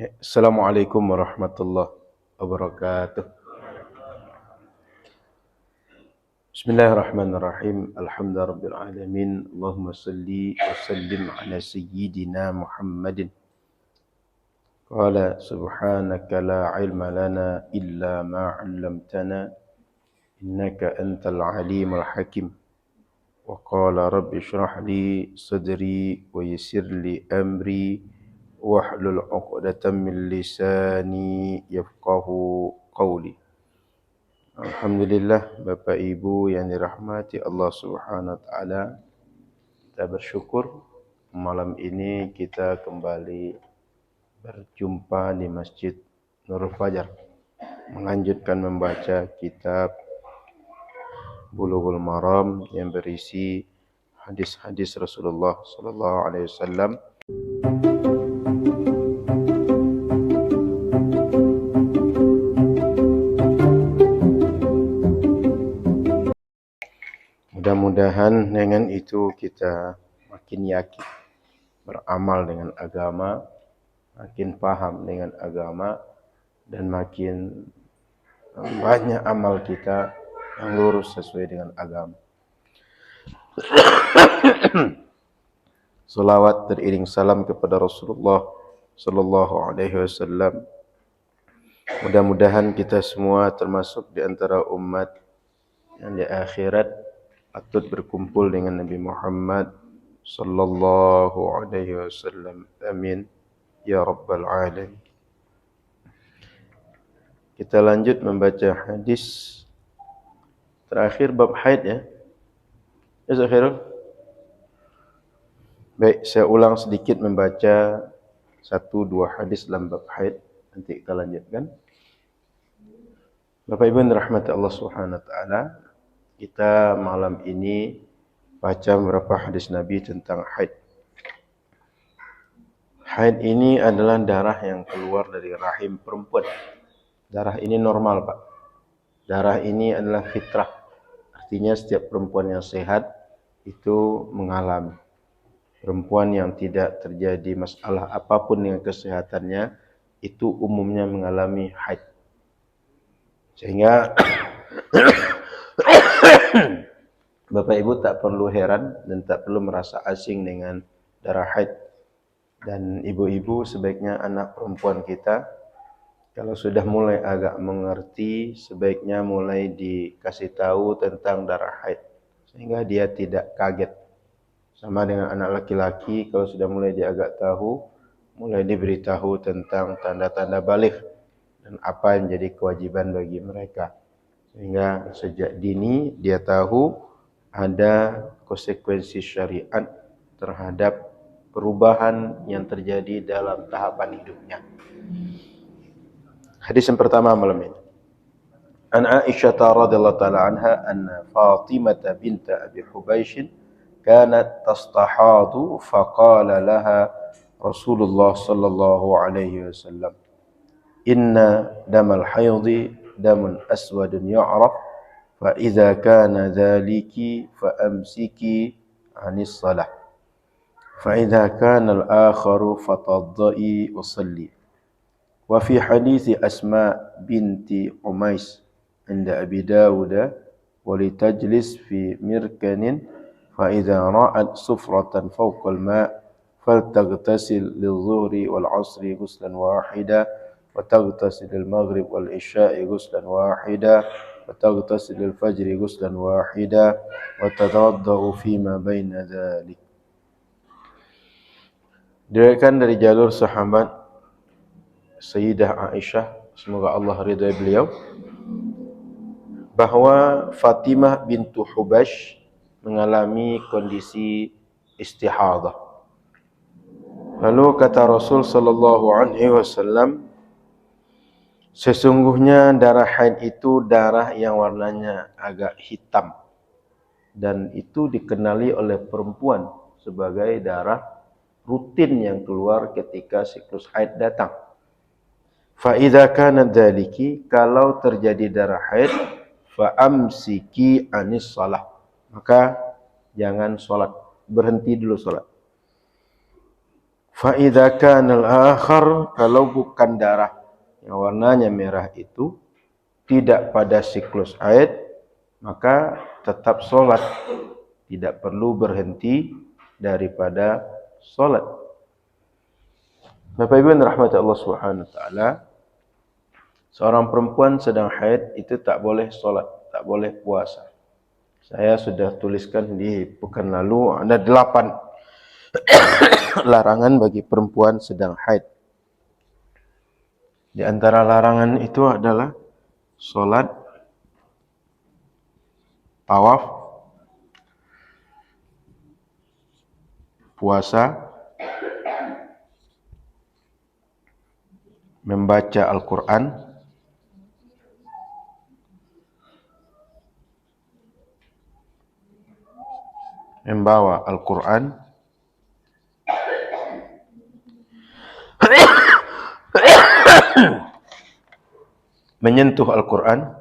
Assalamualaikum warahmatullahi wabarakatuh. Bismillahirrahmanirrahim. Alhamdulillahirabbil alamin. Allahumma shalli wa sallim ala sayyidina Muhammadin. Qala subhanaka la ilma lana illa ma 'allamtana innaka antal alimul hakim. Wa qala rabbi shrah li sadri wa yassir li amri wahlul 'uqdatam min lisani yafqahu qawli. Alhamdulillah, Bapak Ibu yang dirahmati Allah Subhanahu wa taala, kita bersyukur malam ini kita kembali berjumpa di Masjid Nurul Fajar, melanjutkan membaca kitab Bulughul Maram yang berisi hadis-hadis Rasulullah sallallahu alaihi wasallam. Mudah-mudahan dengan itu kita makin yakin beramal dengan agama, makin paham dengan agama, dan makin banyak amal kita yang lurus sesuai dengan agama. Salawat beriring salam kepada Rasulullah sallallahu alaihi wasallam. Mudah-mudahan kita semua termasuk di antara umat yang di akhirat patut berkumpul dengan Nabi Muhammad sallallahu alaihi wasallam. Amin ya rabbal alamin. Kita lanjut membaca hadis terakhir bab haid ya. Ya Zakhirul. Baik, saya ulang sedikit membaca 1-2 hadis dalam bab haid, nanti kita lanjutkan. Bapak Ibu yang dirahmati Allah Subhanahu wa taala, kita malam ini baca beberapa hadis Nabi tentang haid. Haid ini adalah darah yang keluar dari rahim perempuan. Darah ini normal, Pak. Darah ini adalah fitrah. Artinya setiap perempuan yang sehat itu mengalami. Perempuan yang tidak terjadi masalah apapun dengan kesehatannya itu umumnya mengalami haid. Sehingga Bapak Ibu tak perlu heran dan tak perlu merasa asing dengan darah haid. Dan ibu-ibu sebaiknya anak perempuan kita kalau sudah mulai agak mengerti, sebaiknya mulai dikasih tahu tentang darah haid sehingga dia tidak kaget. Sama dengan anak laki-laki, kalau sudah mulai dia agak tahu, mulai diberitahu tentang tanda-tanda baligh dan apa yang jadi kewajiban bagi mereka. Sehingga sejak dini dia tahu ada konsekuensi syariat terhadap perubahan yang terjadi dalam tahapan hidupnya. Hadis yang pertama malam ini. An Aisyah radhiyallahu taala anha anna Fatimah bint Abi Hubaysh كانت تستحاض فقال لها رسول الله صلى الله عليه وسلم إن دم الحيض دم أسود يعرف فإذا كان ذلك فأمسكي عن الصلاة فإذا كان الآخر فتوضئي وصلي. وفي حديث أسماء بنت عميس عند أبي داود ولتجلس في مركن فإذا رأت صفرة فوق الماء فلتغتسل للظهر والعصر غسلا واحدا وتغتسل للمغرب والعشاء غسلا واحدا وتغتسل للفجر غسلا واحدا وتتوضأ فيما بين ذلك. Diriwayatkan dari jalur sahabat Sayyidah Aisyah, semoga Allah ridha beliau, bahwa Fatimah bintu Hubash mengalami kondisi istihadah. Lalu kata Rasul sallallahu alaihi wasallam, sesungguhnya darah haid itu darah yang warnanya agak hitam dan itu dikenali oleh perempuan sebagai darah rutin yang keluar ketika siklus haid datang. Fa idza kana dzaliki, kalau terjadi darah haid, fa amsiki anis shalah, maka jangan sholat, berhenti dulu sholat. Fa idza kana al-akhar, kalau bukan darah yang warnanya merah itu tidak pada siklus haid, maka tetap solat, tidak perlu berhenti daripada solat. Bapak Ibu yang dirahmati Allah Subhanahu wa taala, seorang perempuan sedang haid itu tak boleh solat, tak boleh puasa. Saya sudah tuliskan di pekan lalu ada 8 larangan bagi perempuan sedang haid. Di antara larangan itu adalah solat, tawaf, puasa, membaca Al-Quran, membawa Al-Quran, menyentuh Al-Quran,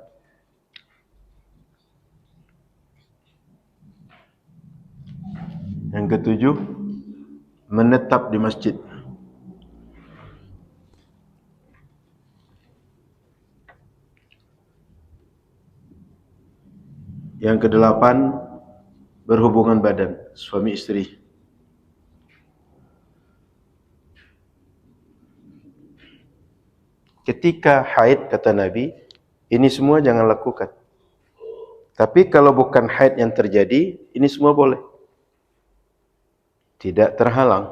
yang ketujuh, menetap di masjid. Yang kedelapan, berhubungan badan suami istri. Ketika haid, kata Nabi, ini semua jangan lakukan. Tapi kalau bukan haid yang terjadi, ini semua boleh. Tidak terhalang.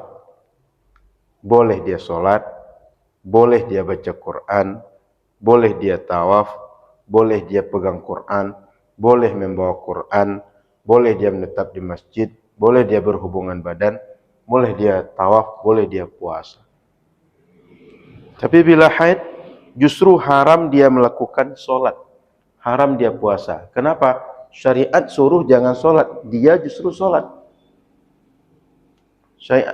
Boleh dia solat, boleh dia baca Quran, boleh dia tawaf, boleh dia pegang Quran, boleh membawa Quran, boleh dia menetap di masjid, boleh dia berhubungan badan, boleh dia tawaf, boleh dia puasa. Tapi bila haid, justru haram dia melakukan solat, haram dia puasa. Kenapa? Syariat suruh jangan solat, dia justru solat.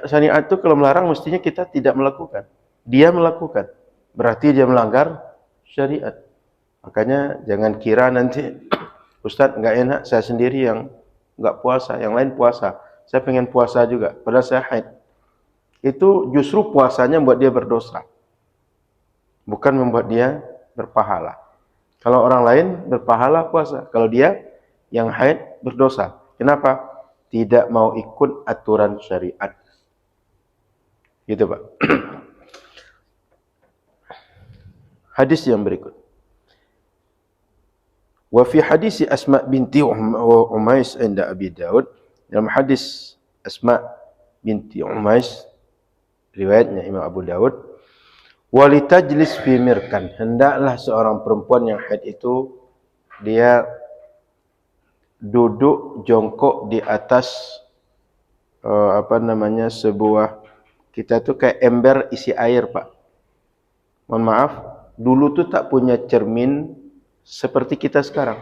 Syariat itu kalau melarang mestinya kita tidak melakukan, dia melakukan, berarti dia melanggar syariat. Makanya jangan kira nanti Ustaz enggak enak saya sendiri yang enggak puasa, yang lain puasa, saya pengen puasa juga, padahal saya haid. Itu justru puasanya membuat dia berdosa, bukan membuat dia berpahala. Kalau orang lain berpahala puasa, kalau dia yang haid berdosa. Kenapa? Tidak mau ikut aturan syariat. Gitu Pak. Hadis yang berikut. Wa fi hadis Asma binti Umais inda Abi Daud, dalam hadis Asma binti Umais riwayatnya Imam Abu Daud, walitajlis fi mirkan, hendaklah seorang perempuan yang haid itu dia duduk jongkok di atas sebuah, kita tuh kayak ember isi air Pak. Mohon maaf, dulu tuh tak punya cermin seperti kita sekarang.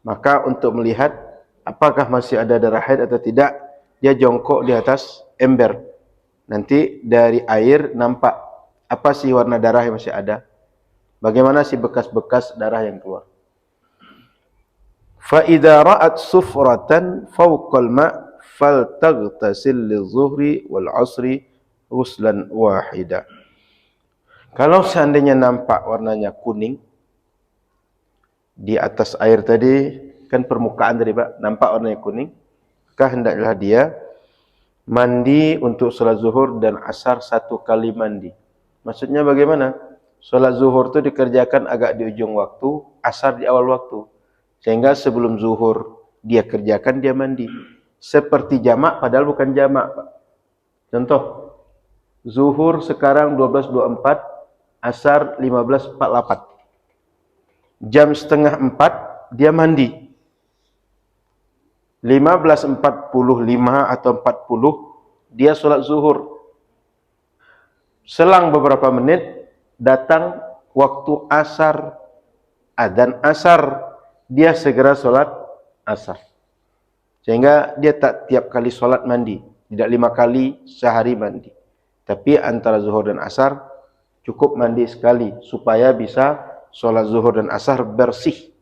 Maka untuk melihat apakah masih ada darah haid atau tidak, dia jongkok di atas ember. Nanti dari air nampak apa sih warna darah yang masih ada, bagaimana sih bekas-bekas darah yang keluar. Fa idza ra'at sufratan fawqal ma' faltaghtasil lizuhri wal 'asri ghuslan wahida. Kalau seandainya nampak warnanya kuning di atas air tadi, kan permukaan tadi Pak, nampak warnanya kuning, maka hendaklah dia mandi untuk salat zuhur dan asar 1 kali mandi. Maksudnya bagaimana? Salat zuhur itu dikerjakan agak di ujung waktu, asar di awal waktu. Sehingga sebelum zuhur dia kerjakan, dia mandi. Seperti jamak padahal bukan jamak Pak. Contoh, zuhur sekarang 12.24, asar 15.48. Jam setengah 4 dia mandi. 15.45 atau 40 dia solat zuhur. Selang beberapa menit datang waktu asar, adzan asar, dia segera solat asar. Sehingga dia tak tiap kali solat mandi, tidak 5 kali sehari mandi. Tapi antara zuhur dan asar cukup mandi sekali supaya bisa solat zuhur dan asar bersih.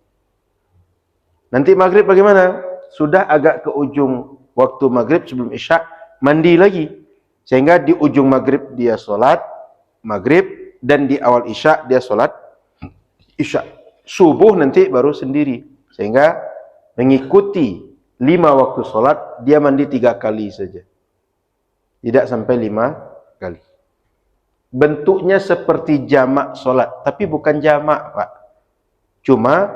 Nanti maghrib bagaimana? Sudah agak ke ujung waktu maghrib sebelum isya, mandi lagi. Sehingga di ujung maghrib dia sholat maghrib, dan di awal isya dia sholat isya. Subuh nanti baru sendiri. Sehingga mengikuti 5 waktu sholat, dia mandi 3 kali saja. Tidak sampai 5 kali. Bentuknya seperti jamak sholat, tapi bukan jamak, Pak. Cuma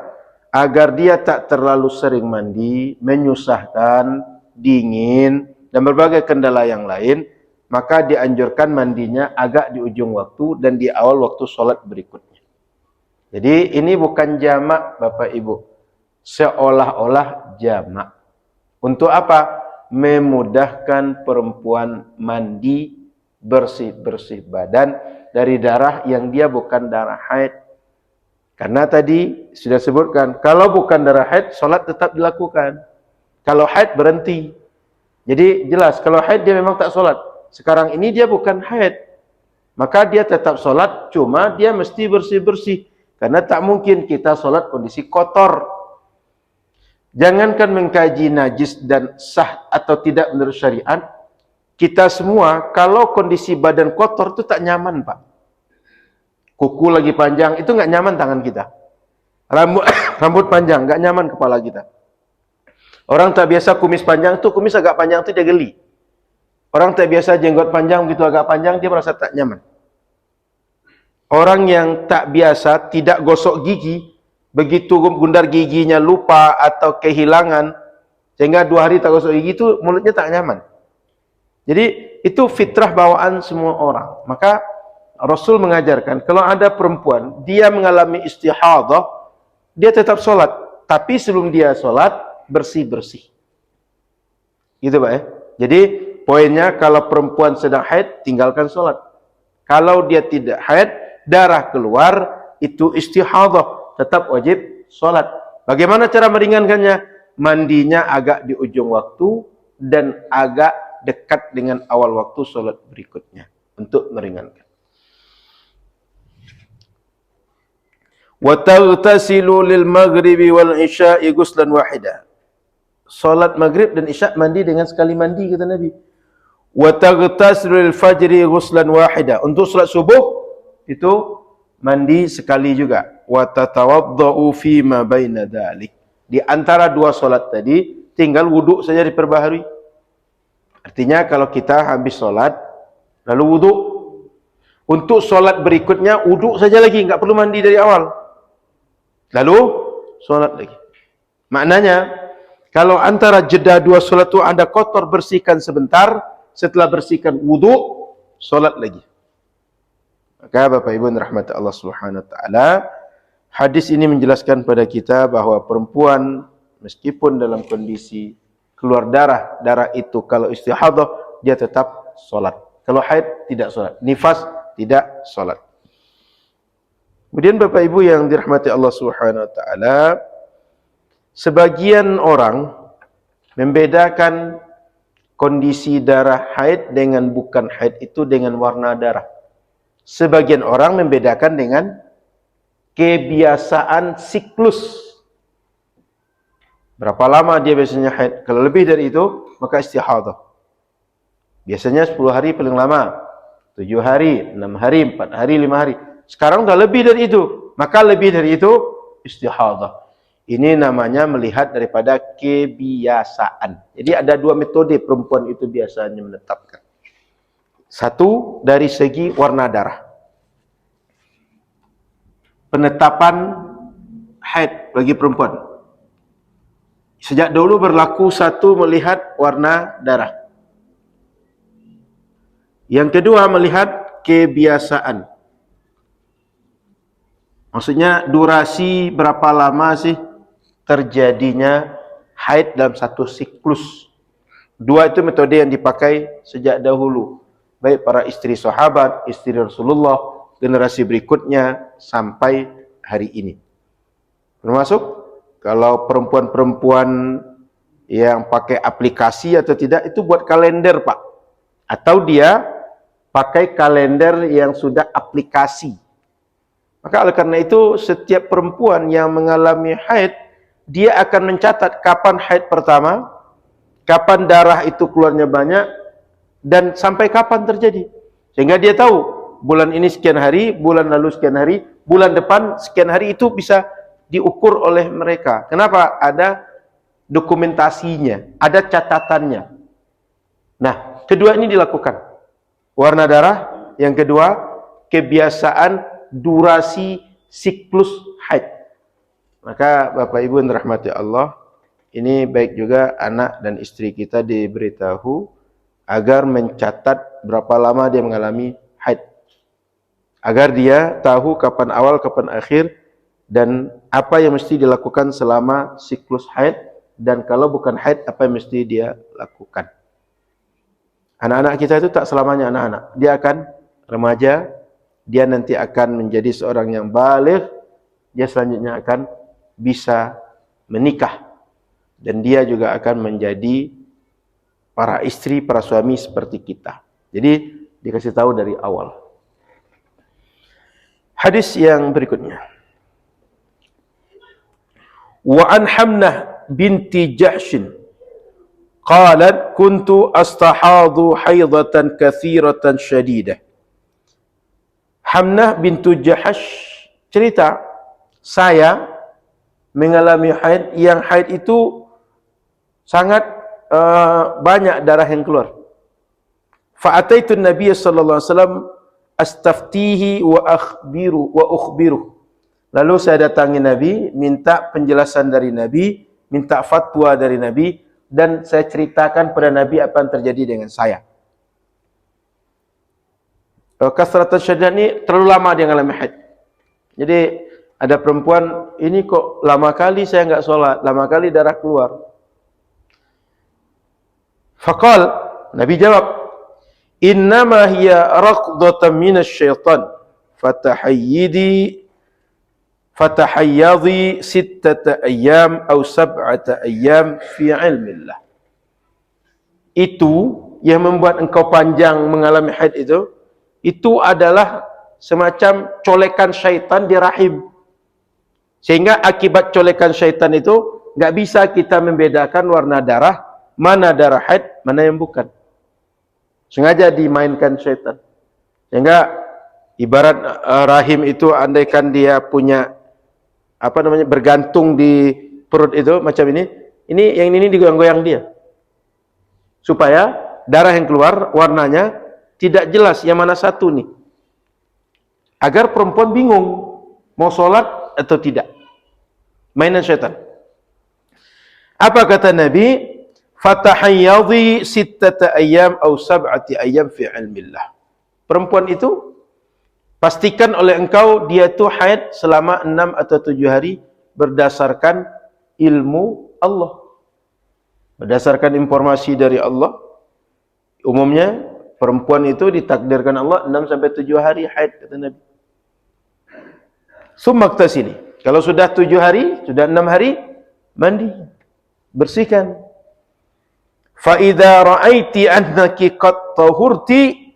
agar dia tak terlalu sering mandi, menyusahkan, dingin, dan berbagai kendala yang lain, maka dianjurkan mandinya agak di ujung waktu dan di awal waktu sholat berikutnya. Jadi ini bukan jamak, Bapak Ibu. Seolah-olah jamak. Untuk apa? Memudahkan perempuan mandi, bersih-bersih badan dari darah yang dia bukan darah haid. Karena tadi sudah sebutkan, kalau bukan darah haid, sholat tetap dilakukan. Kalau haid berhenti. Jadi jelas, kalau haid dia memang tak sholat. Sekarang ini dia bukan haid, maka dia tetap sholat, cuma dia mesti bersih-bersih. Karena tak mungkin kita sholat kondisi kotor. Jangankan mengkaji najis dan sah atau tidak menurut syariat, kita semua kalau kondisi badan kotor itu tak nyaman, Pak. Kuku lagi panjang, itu nggak nyaman tangan kita. Rambut panjang, nggak nyaman kepala kita. Orang tak biasa kumis panjang itu, kumis agak panjang itu dia geli. Orang tak biasa jenggot panjang, begitu agak panjang, dia merasa tak nyaman. Orang yang tak biasa tidak gosok gigi, begitu gundar giginya lupa atau kehilangan, sehingga 2 hari tak gosok gigi, itu mulutnya tak nyaman. Jadi itu fitrah bawaan semua orang. Maka Rasul mengajarkan, kalau ada perempuan, dia mengalami istihadah, dia tetap sholat. Tapi sebelum dia sholat, bersih-bersih. Gitu Pak ya. Jadi poinnya, kalau perempuan sedang haid, tinggalkan sholat. Kalau dia tidak haid, darah keluar, itu istihadah, tetap wajib sholat. Bagaimana cara meringankannya? Mandinya agak di ujung waktu, dan agak dekat dengan awal waktu sholat berikutnya, untuk meringankan. Wa taghtasilu lil maghribi wal isya'i ghuslan wahida. Salat maghrib dan isya mandi dengan sekali mandi, kata Nabi. Wa taghtasilu lil fajri ghuslan wahida. Untuk salat subuh itu mandi sekali juga. Wa tatawaddau fi ma baina dzalik. Di antara 2 salat tadi tinggal wudu saja diperbaharui. Artinya kalau kita habis salat lalu wudu, untuk salat berikutnya wudu saja lagi, enggak perlu mandi dari awal. Lalu salat lagi. Maknanya, kalau antara jeda 2 salat itu Anda kotor, bersihkan sebentar, setelah bersihkan wudu, salat lagi. Maka Bapak Ibu rahmat Allah Subhanahu wa taala, hadis ini menjelaskan pada kita bahwa perempuan meskipun dalam kondisi keluar darah, darah itu kalau istihadah dia tetap salat. Kalau haid tidak salat, nifas tidak salat. Kemudian Bapak Ibu yang dirahmati Allah Subhanahu wa taala, sebagian orang membedakan kondisi darah haid dengan bukan haid itu dengan warna darah. Sebagian orang membedakan dengan kebiasaan siklus. Berapa lama dia biasanya haid? Kalau lebih dari itu, maka istihadah. Biasanya 10 hari paling lama, 7 hari, 6 hari, 4 hari, 5 hari. Sekarang sudah lebih dari itu, maka lebih dari itu istihadah. Ini namanya melihat daripada kebiasaan. Jadi ada 2 metode perempuan itu biasanya menetapkan. Satu, dari segi warna darah. Penetapan haid bagi perempuan. Sejak dulu berlaku, satu, melihat warna darah. Yang kedua, melihat kebiasaan. Maksudnya durasi berapa lama sih terjadinya haid dalam satu siklus. 2 itu metode yang dipakai sejak dahulu. Baik para istri sahabat, istri Rasulullah, generasi berikutnya sampai hari ini. Termasuk kalau perempuan-perempuan yang pakai aplikasi atau tidak, itu buat kalender Pak. Atau dia pakai kalender yang sudah aplikasi. Maka oleh karena itu, setiap perempuan yang mengalami haid, dia akan mencatat kapan haid pertama, kapan darah itu keluarnya banyak, dan sampai kapan terjadi. Sehingga dia tahu bulan ini sekian hari, bulan lalu sekian hari, bulan depan sekian hari, itu bisa diukur oleh mereka. Kenapa? Ada dokumentasinya, ada catatannya. Nah, kedua ini dilakukan. Warna darah, yang kedua kebiasaan durasi siklus haid. Maka Bapak Ibu yang dirahmati Allah, ini baik juga anak dan istri kita diberitahu agar mencatat berapa lama dia mengalami haid, agar dia tahu kapan awal, kapan akhir, dan apa yang mesti dilakukan selama siklus haid, dan kalau bukan haid apa yang mesti dia lakukan. Anak-anak kita itu tak selamanya anak-anak, dia akan remaja, dia nanti akan menjadi seorang yang baligh, dia selanjutnya akan bisa menikah, dan dia juga akan menjadi para istri, para suami seperti kita. Jadi dikasih tahu dari awal. Hadis yang berikutnya. Wa an Hamnah binti Jahshin qalat kuntu astahadu haidatan kathiratan syadidah. Hamnah bintu Jahsh cerita, saya mengalami haid, yang haid itu sangat banyak darah yang keluar. Fa'ataitu Nabiy sallallahu alaihi wasallam astaftihi wa ukhbiru. Lalu saya datangi Nabi, minta penjelasan dari Nabi, minta fatwa dari Nabi, dan saya ceritakan pada Nabi apa yang terjadi dengan saya. Kasratan syaddah ini terlalu lama dia mengalami haid. Jadi ada perempuan, ini kok lama kali saya enggak sholat, lama kali darah keluar. Faqal, Nabi jawab, innama hiya raqdatan minasy syaitan fatahayyadhi 6 ayyam atau 7 ayyam fi ilmillah. Itu yang membuat engkau panjang mengalami haid itu adalah semacam colekan syaitan di rahim. Sehingga akibat colekan syaitan itu enggak bisa kita membedakan warna darah, mana darah haid, mana yang bukan. Sengaja dimainkan syaitan. Sehingga ibarat rahim itu, andaikan dia punya bergantung di perut itu macam ini yang ini digoyang-goyang dia, supaya darah yang keluar warnanya tidak jelas yang mana satu nih, agar perempuan bingung mau sholat atau tidak. Mainan syaitan. Apa kata Nabi? Fatahayyadhi 6 ayyam atau 7 ayyam fi ilmillah. Perempuan itu pastikan oleh engkau dia itu haid selama 6 atau 7 hari berdasarkan ilmu Allah, berdasarkan informasi dari Allah. Umumnya perempuan itu ditakdirkan Allah 6 sampai 7 hari haid, kata Nabi. Summaktasili, kalau sudah 7 hari, sudah 6 hari, mandi, bersihkan. Fa idza ra'aiti annaki qad tahurti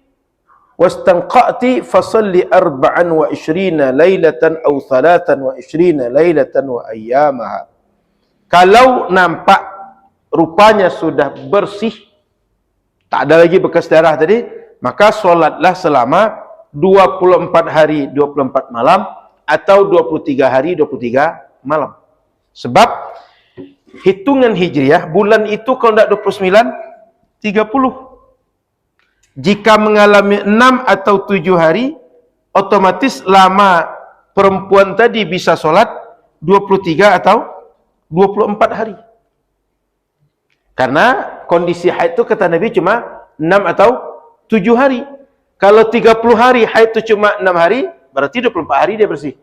wastanqati fasalli 24 lailatan aw 23 lailatan wa ayyamaha. Kalau nampak rupanya sudah bersih, tak ada lagi bekas darah tadi, maka solatlah selama 24 hari 24 malam atau 23 hari 23 malam. Sebab hitungan hijriah bulan itu kalau tidak 29 30. Jika mengalami 6 atau 7 hari, otomatis lama perempuan tadi bisa solat 23 atau 24 hari. Karena kondisi haid itu kata Nabi cuma 6 atau 7 hari. Kalau 30 hari haid itu cuma 6 hari, berarti 24 hari dia bersih.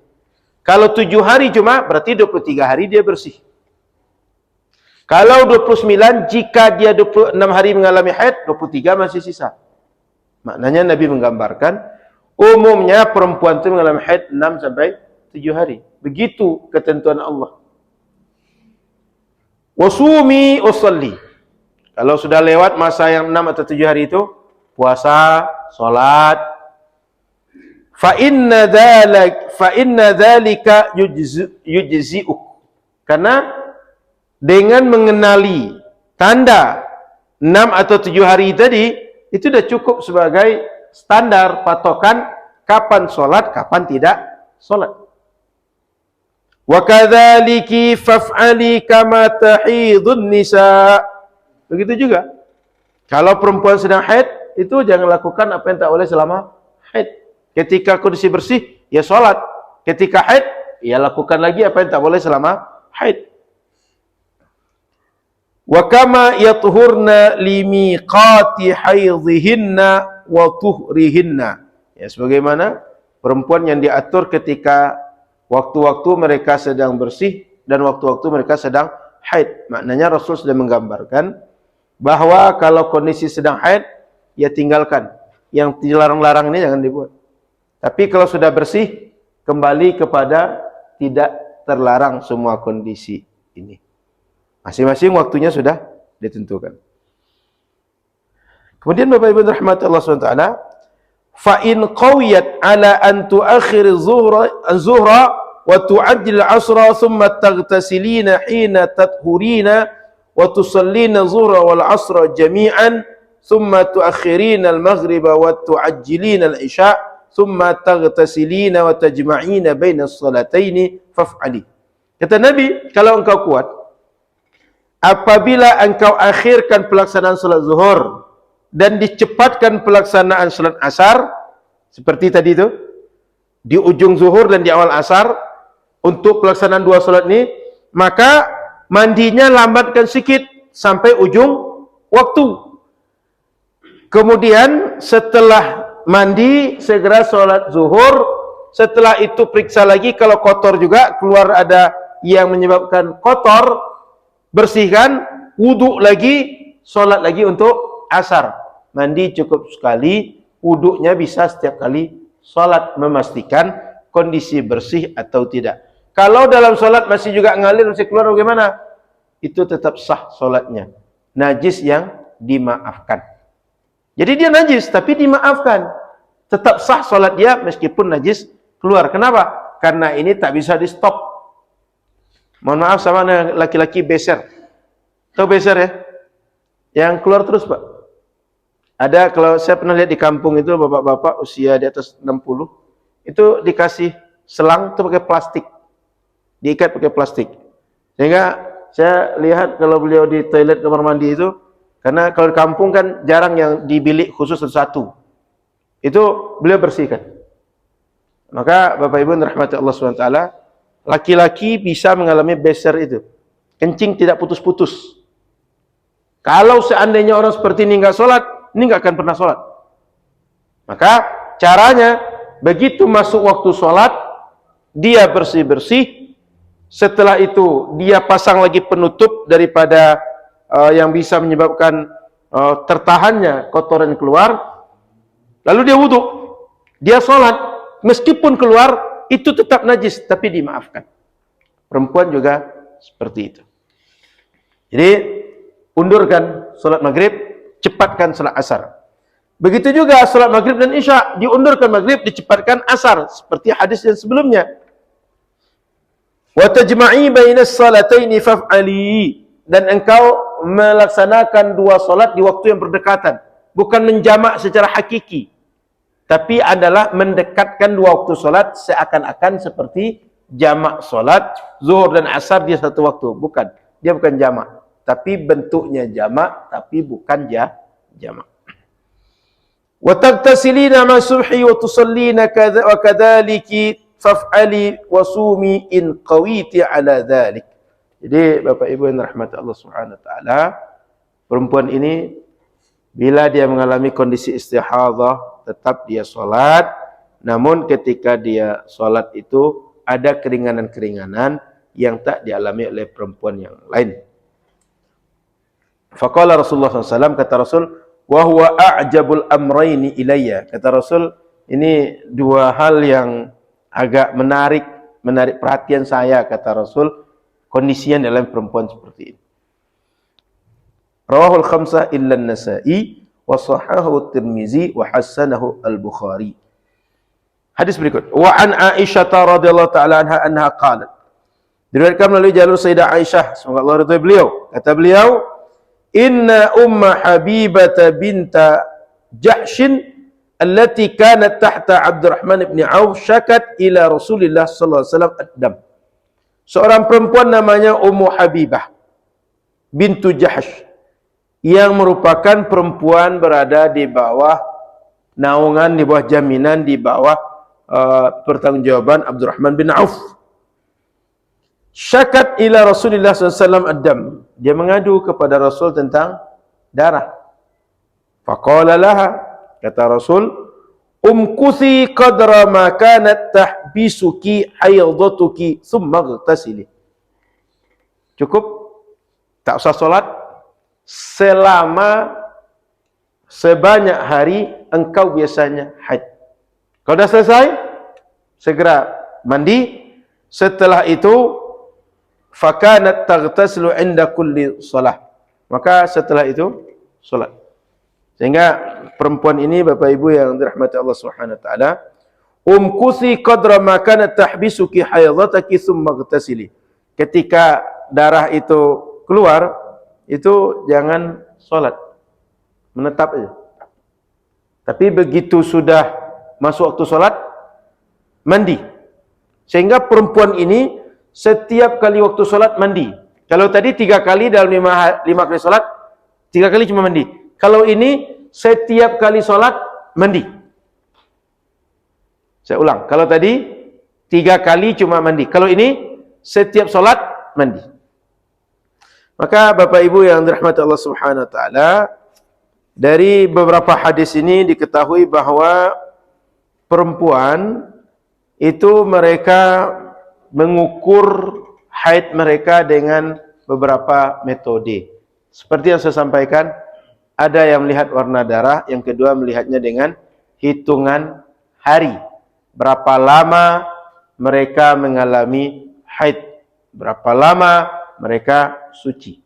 Kalau 7 hari cuma, berarti 23 hari dia bersih. Kalau 29, jika dia 26 hari mengalami haid, 23 masih sisa. Maknanya Nabi menggambarkan, umumnya perempuan itu mengalami haid 6 sampai 7 hari. Begitu ketentuan Allah. Wasumi usalli. Kalau sudah lewat masa yang 6 atau 7 hari itu, puasa, salat. Fa inna dzalika yujzi'uk. Karena dengan mengenali tanda 6 atau 7 hari tadi, itu sudah cukup sebagai standar patokan kapan sholat, kapan tidak sholat. Wa kadzaliki faf'ali kama tahidun nisa. Begitu juga. Kalau perempuan sedang haid, itu jangan lakukan apa yang tak boleh selama haid. Ketika kondisi bersih, ya sholat. Ketika haid, ya lakukan lagi apa yang tak boleh selama haid. Wa kama yathurna limiqati haidhihinna wa tuhrihinna. Ya, sebagaimana perempuan yang diatur ketika waktu-waktu mereka sedang bersih dan waktu-waktu mereka sedang haid. Maknanya Rasul sudah menggambarkan bahwa kalau kondisi sedang haid, ya tinggalkan. Yang dilarang-larang ini jangan dibuat. Tapi kalau sudah bersih, kembali kepada tidak terlarang semua kondisi ini. Masing-masing waktunya sudah ditentukan. Kemudian Bapak Ibu rahmat Allah SWT, fa in qawiyat ala an tuakhir az-zuhra wa tu'addil al-'asra thumma taghtasilina hina tathurina wa tusallina zuhra wal 'asra jami'an thumma tuakhirina al-maghriba wa tu'ajjilina al-'isha thumma taghtasilina wa tajma'ina baina as-salataini faf'ali. Kata Nabi, kalau engkau kuat, apabila engkau akhirkan pelaksanaan salat zuhur dan dicepatkan pelaksanaan salat asar seperti tadi itu, di ujung zuhur dan di awal asar, untuk pelaksanaan dua salat ini, maka mandinya lambatkan sedikit sampai ujung waktu. Kemudian setelah mandi segera salat zuhur, setelah itu periksa lagi kalau kotor juga, keluar ada yang menyebabkan kotor, bersihkan, wuduk lagi, solat lagi untuk asar. Mandi cukup sekali, wuduknya bisa setiap kali solat, memastikan kondisi bersih atau tidak. Kalau dalam solat masih juga ngalir, masih keluar bagaimana? Itu tetap sah solatnya. Najis yang dimaafkan. Jadi dia najis, tapi dimaafkan. Tetap sah solat dia meskipun najis keluar. Kenapa? Karena ini tak bisa di stop. Mohon maaf sama laki-laki beser. Tahu beser ya? Yang keluar terus, Pak. Ada, kalau saya pernah lihat di kampung itu, bapak-bapak usia di atas 60, itu dikasih selang itu pakai plastik. Diikat pakai plastik. Sehingga saya lihat kalau beliau di toilet kamar mandi itu, karena kalau di kampung kan jarang yang di bilik khusus satu-satu. Itu beliau bersihkan. Maka Bapak Ibu rahmati Allah SWT, laki-laki bisa mengalami beser itu. Kencing tidak putus-putus. Kalau seandainya orang seperti ini enggak sholat, ini enggak akan pernah sholat. Maka caranya, begitu masuk waktu sholat, dia bersih-bersih. Setelah itu dia pasang lagi penutup daripada yang bisa menyebabkan tertahannya kotoran keluar. Lalu dia wudhu, dia sholat, meskipun keluar itu tetap najis, tapi dimaafkan. Perempuan juga seperti itu. Jadi undurkan sholat maghrib, cepatkan sholat asar. Begitu juga sholat maghrib dan isya, diundurkan maghrib, dicepatkan asar, seperti hadis yang sebelumnya. Wa tajma'i bainas salataini faf'ali, dan engkau melaksanakan dua salat di waktu yang berdekatan, bukan menjamak secara hakiki, tapi adalah mendekatkan dua waktu salat seakan-akan seperti jamak salat zuhur dan asar di satu waktu. Bukan, dia bukan jamak, tapi bentuknya jamak, tapi bukan jamak. Wa tagtasilina ma subhi wa tusallina wa kadzaliki faf'ali wasumi in qawiti ala dhalik. Jadi Bapak Ibu yang rahmat Allah Subhanahu wa taala, perempuan ini bila dia mengalami kondisi istihadhah tetap dia salat, namun ketika dia salat itu ada keringanan-keringanan yang tak dialami oleh perempuan yang lain. Faqala Rasulullah SAW, kata Rasul, wa huwa a'jabul amrayni ilayya. Kata Rasul, ini dua hal yang agak menarik perhatian saya, kata Rasul, kondisinya dalam perempuan seperti ini. Rawahul khamsah illa an-Nasa'i wa sahahahu at-Tirmizi wa hassanahu al-Bukhari. Hadis berikut. Wa an Aisyah radhiyallahu ta'ala anha qalat. Diriwayatkan melalui jalur Sayyidah Aisyah, semoga Allah ridha beliau. Kata beliau, "Inna umma Habibah binta Jahshin allati kanat tahta Abdurrahman ibn Auf syakat ila Rasulillah sallallahu alaihi wasallam ad-dam. Seorang perempuan namanya Ummu Habibah bintu Jahsh yang merupakan perempuan berada di bawah naungan, di bawah jaminan, di bawah pertanggungjawaban Abdurrahman bin Auf. Syakat ila Rasulillah sallallahu alaihi wasallam ad-dam. Dia mengadu kepada Rasul tentang darah. Faqala laha, kata Rasul, umkuthi qadra ma kanat tahbisuki haydatuki thumma ightasili. Cukup, tak usah solat selama sebanyak hari engkau biasanya haid. Kalau dah selesai, segera mandi. Setelah itu, fakanat taghtasilu inda kulli salah. Maka setelah itu solat. Sehingga perempuan ini, Bapak Ibu yang dirahmati Allah Subhanahu wa taala, umkuthi qadra ma kanat tahbisuki haydhataki thumma ightasili. Ketika darah itu keluar, itu jangan solat, menetap aja. Tapi begitu sudah masuk waktu solat, mandi. Sehingga perempuan ini setiap kali waktu solat mandi. Kalau tadi 3 kali dalam 5 kali solat, 3 kali cuma mandi. Kalau ini setiap kali solat mandi. Saya ulang. Kalau tadi 3 kali cuma mandi. Kalau ini setiap solat mandi. Maka Bapak Ibu yang dirahmati Allah Subhanahu wa taala, dari beberapa hadis ini diketahui bahwa perempuan itu mereka mengukur haid mereka dengan beberapa metode. Seperti yang saya sampaikan, ada yang melihat warna darah, yang kedua melihatnya dengan hitungan hari. Berapa lama mereka mengalami haid, berapa lama mereka suci.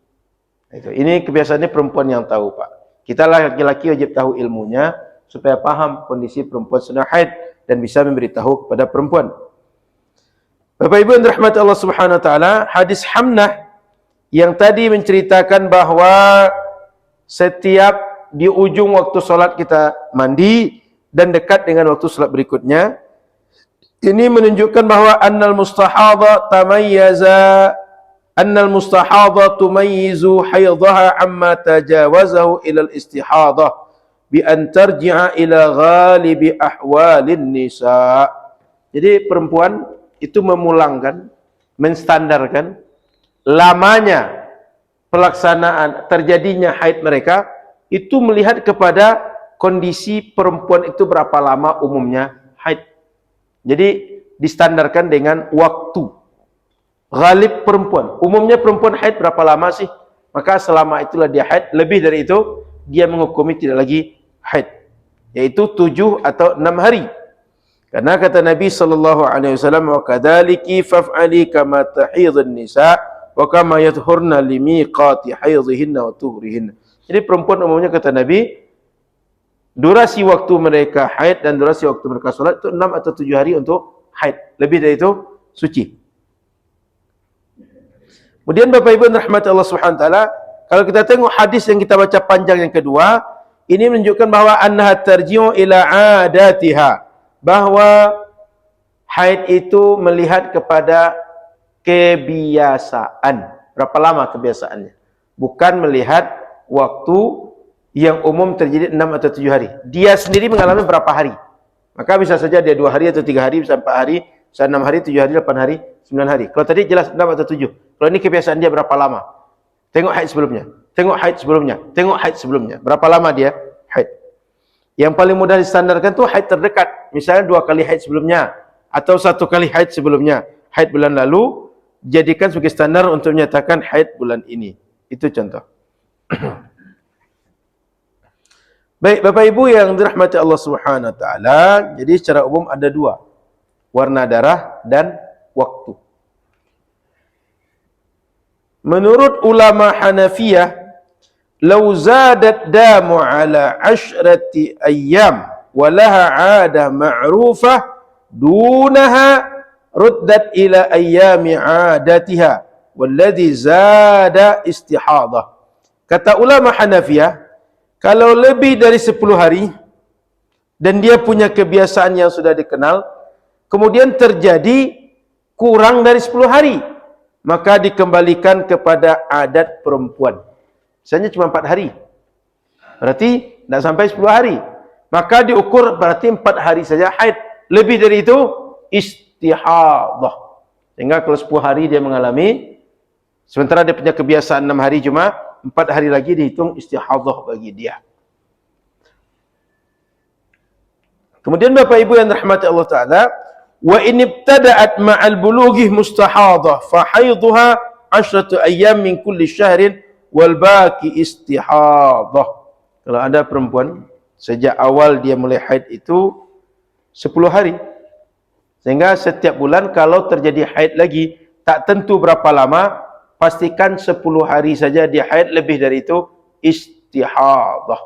Ini kebiasaannya perempuan yang tahu, Pak. Kita laki-laki wajib tahu ilmunya supaya paham kondisi perempuan sedang haid dan bisa memberitahu kepada perempuan. Bapak Ibu yang dirahmati Allah Subhanahu wa taala, hadis Hamnah yang tadi menceritakan bahwa setiap di ujung waktu solat kita mandi dan dekat dengan waktu solat berikutnya, ini menunjukkan bahwa annal mustahadha tumayyizu haydhaha amma tajawazahu ila al-istihadha bi an tarji'a ila ghalibi ahwalin nisa. Jadi perempuan itu memulangkan, menstandarkan lamanya pelaksanaan terjadinya haid mereka itu melihat kepada kondisi perempuan itu berapa lama umumnya haid. Jadi distandarkan dengan waktu. Ghalib perempuan, umumnya perempuan haid berapa lama sih? Maka selama itulah dia haid. Lebih dari itu dia menghukumi tidak lagi haid, yaitu 7 atau 6 hari. Karena kata Nabi sallallahu alaihi wasallam, wa kadzaliki faf'ali kama tahidun nisa wa kama yadhurna limiqati haidhihinna wa tuhrihinna. Jadi perempuan umumnya kata Nabi, durasi waktu mereka haid dan durasi waktu mereka salat itu 6 atau 7 hari untuk haid. Lebih dari itu suci. Kemudian Bapak Ibu rahmat Allah Subhanahu wa taala, kalau kita tengok hadis yang kita baca panjang yang kedua, ini menunjukkan bahwa annaha tarji'u ila adatiha, bahwa haid itu melihat kepada kebiasaan. Berapa lama kebiasaannya? Bukan melihat waktu yang umum terjadi 6 atau 7 hari. Dia sendiri mengalami berapa hari. Maka bisa saja dia 2 hari atau 3 hari, bisa 4 hari, bisa 6 hari, 7 hari, 8 hari, 9 hari. Kalau tadi jelas 6 atau 7. Kalau ini kebiasaan dia berapa lama? Tengok haid sebelumnya, tengok haid sebelumnya, tengok haid sebelumnya. Berapa lama dia haid? Yang paling mudah distandarkan tu haid terdekat. Misalnya 2 kali haid sebelumnya atau 1 kali haid sebelumnya. Haid bulan lalu jadikan sebagai standar untuk menyatakan haid bulan ini. Itu contoh. Baik Bapak Ibu yang dirahmati Allah Subhanahu wa taala, jadi secara umum ada 2. Warna darah dan waktu. Menurut ulama Hanafiyah, "Lau zadat damu ala 10 ayyam wa laha 'adah ma'rufah dunaha ruddat ila ayyami 'adatiha walladhi zada istihadah." Kata ulama Hanafiyah, Kalau lebih dari 10 hari dan dia punya kebiasaan yang sudah dikenal, kemudian terjadi kurang dari 10 hari, maka dikembalikan kepada adat perempuan. Misalnya cuma 4 hari, berarti tidak sampai 10 hari, maka diukur berarti 4 hari saja haid. Lebih dari itu istihadah. Sehingga kalau 10 hari dia mengalami, sementara dia punya kebiasaan 6 hari, cuma 4 hari lagi dihitung istihadah bagi dia. Kemudian Bapak Ibu yang rahmati Allah Ta'ala, wa in ibtada'at ma'al bulughi mustahadah fa haidhuha 10 ayyam min kulli syahrin wal baqi istihadah. Kalau ada perempuan sejak awal dia mulai haid itu 10 hari, sehingga setiap bulan kalau terjadi haid lagi, tak tentu berapa lama, pastikan 10 hari saja dia haid, lebih dari itu istihadah.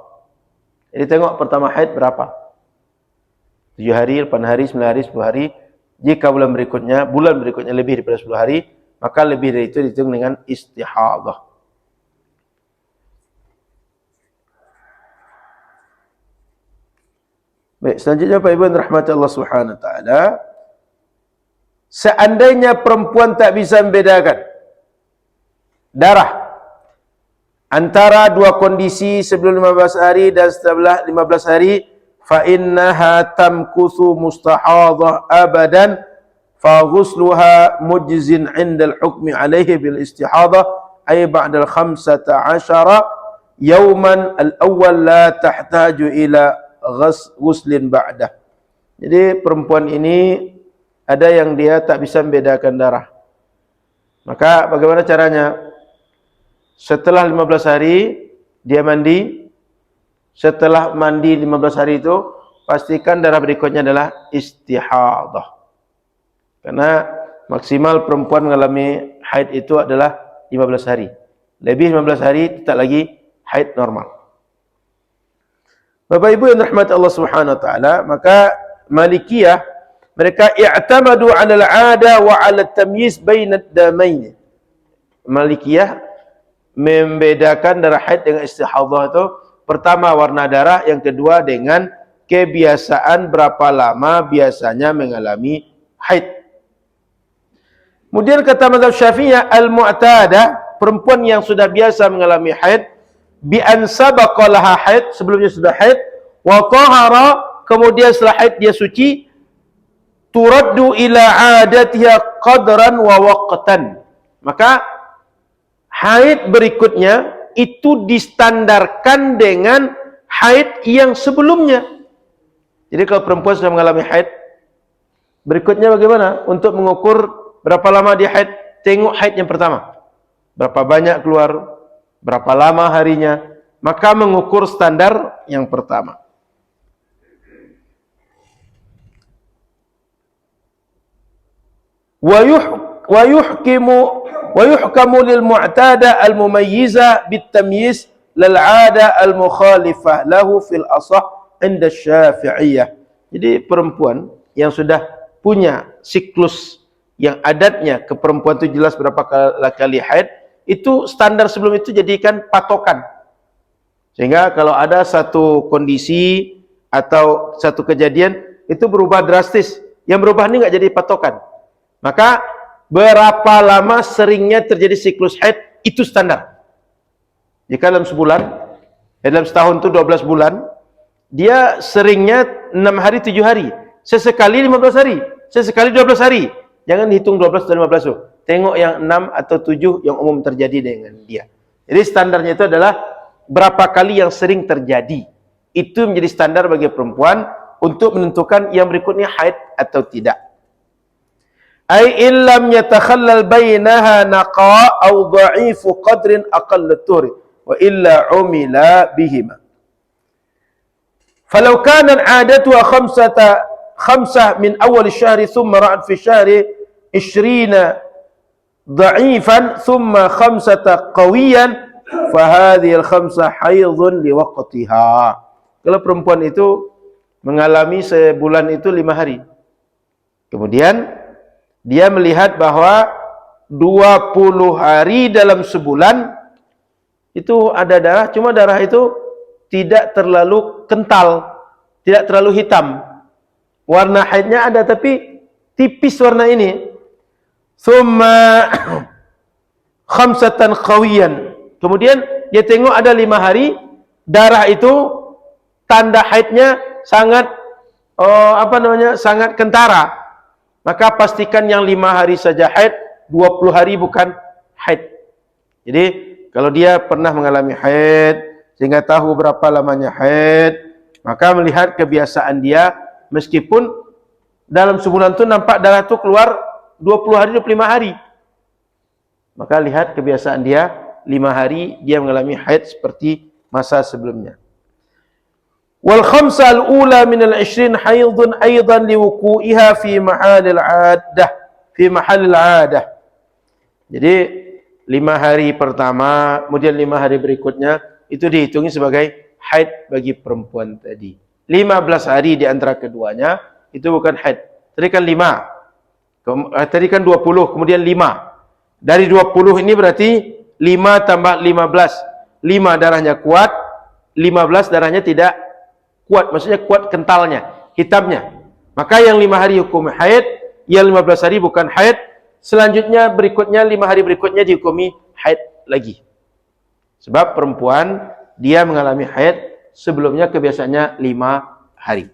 Jadi tengok pertama haid berapa, 7 hari, 8 hari, 9 hari, 10 hari. Jika bulan berikutnya lebih daripada 10 hari, maka lebih dari itu dihitung dengan istihadah. Baik, selanjutnya Pak Ibu yang rahmati Allah Subhanahu wa taala, seandainya perempuan tak bisa membedakan darah antara dua kondisi sebelum 15 hari dan setelah 15 hari, fa innaha tamkuthu mustahadah abadan fa ghusluha mujzin 'inda al-hukmi 'alayhi bil istihadah ay ba'da al-15 yawman al-awwal la tahtaju ila ghuslin ba'dah. Jadi perempuan ini ada yang dia tak bisa membedakan darah. Maka bagaimana caranya? Setelah 15 hari dia mandi. Setelah mandi 15 hari itu, pastikan darah berikutnya adalah istihadah. Karena maksimal perempuan mengalami haid itu adalah 15 hari. Lebih 15 hari tak lagi haid normal. Bapak Ibu yang rahmat Allah Subhanahu wa taala, maka Malikiyah mereka i'tamadu 'ala al-'ada wa 'ala at-tamyiz baina ad-damain. Malikiyah membedakan darah haid dengan istihadah itu, pertama warna darah, yang kedua dengan kebiasaan berapa lama biasanya mengalami haid. Kemudian kata mazhab Syafi'iyah, al-mu'tadah, perempuan yang sudah biasa mengalami haid, bi an sabaqa laha haid, sebelumnya sudah haid, wa tahara, kemudian setelah haid dia suci, turaddu ila 'adatiha qadran wa waqtan. Maka haid berikutnya itu distandarkan dengan haid yang sebelumnya. Jadi kalau perempuan sudah mengalami haid, berikutnya bagaimana? Untuk mengukur berapa lama dia haid, tengok haid yang pertama. Berapa banyak keluar, berapa lama harinya, maka mengukur standar yang pertama. Wa yuhkamu lil mu'tada al mumayyiza bit tamyiz lil 'ada al mukhalifah lahu fil asah 'inda Syafi'iyah. Jadi perempuan yang sudah punya siklus yang adatnya ke perempuan itu jelas berapa kali haid, itu standar sebelum itu jadikan patokan. Sehingga kalau ada satu kondisi atau satu kejadian itu berubah drastis, yang berubah ini nggak jadi patokan. Maka berapa lama seringnya terjadi siklus haid itu standar. Jika dalam sebulan, dalam setahun itu 12 bulan, dia seringnya 6 hari 7 hari, sesekali 15 hari, sesekali 12 hari. Jangan dihitung 12 dan 15 tuh. Tengok yang 6 atau 7 yang umum terjadi dengan dia. Jadi standarnya itu adalah berapa kali yang sering terjadi. Itu menjadi standar bagi perempuan untuk menentukan yang berikutnya haid atau tidak. Ai illam yatakhallal bainaha naqa aw dha'ifu qadrin aqall at-tuhri wa illa umila bihima. Falau kana 'adatuha khamsah min awal ash-shahr thumma ra'at fi ash-shahr 20 dha'ifan thumma khamsata qawiyan fa hadhihi al-khamsah haidhun li waqtiha. Kalau perempuan itu mengalami sebulan itu 5 hari. Kemudian dia melihat bahwa 20 hari dalam sebulan itu ada darah, cuma darah itu tidak terlalu kental, tidak terlalu hitam. Warna haidnya ada tapi tipis warna ini. Thumma khamsatan qawiyan. Kemudian dia tengok ada 5 hari darah itu tanda haidnya sangat sangat kentara. Maka pastikan yang 5 hari saja haid, 20 hari bukan haid. Jadi kalau dia pernah mengalami haid sehingga tahu berapa lamanya haid, maka melihat kebiasaan dia, meskipun dalam sebulan itu nampak darah itu keluar 20 hari, 25 hari. Maka lihat kebiasaan dia, 5 hari dia mengalami haid seperti masa sebelumnya. Wal khamsa al-ula min al-20 haidun aidan liwuqu'iha fi mahallil 'adah, fi mahallil 'adah. Jadi 5 hari pertama, kemudian 5 hari berikutnya itu dihitungi sebagai haid bagi perempuan tadi. 15 hari di antara keduanya itu bukan haid. Tadi kan 5. Tadi kan 20, kemudian 5. Dari 20 ini berarti 5 tambah 15. 5 darahnya kuat, 15 darahnya tidak kuat, maksudnya kuat kentalnya, hitamnya. Maka yang 5 hari hukum haid, yang 15 hari bukan haid. Selanjutnya berikutnya 5 hari berikutnya dihukumi haid lagi. Sebab perempuan dia mengalami haid sebelumnya kebiasaannya 5 hari.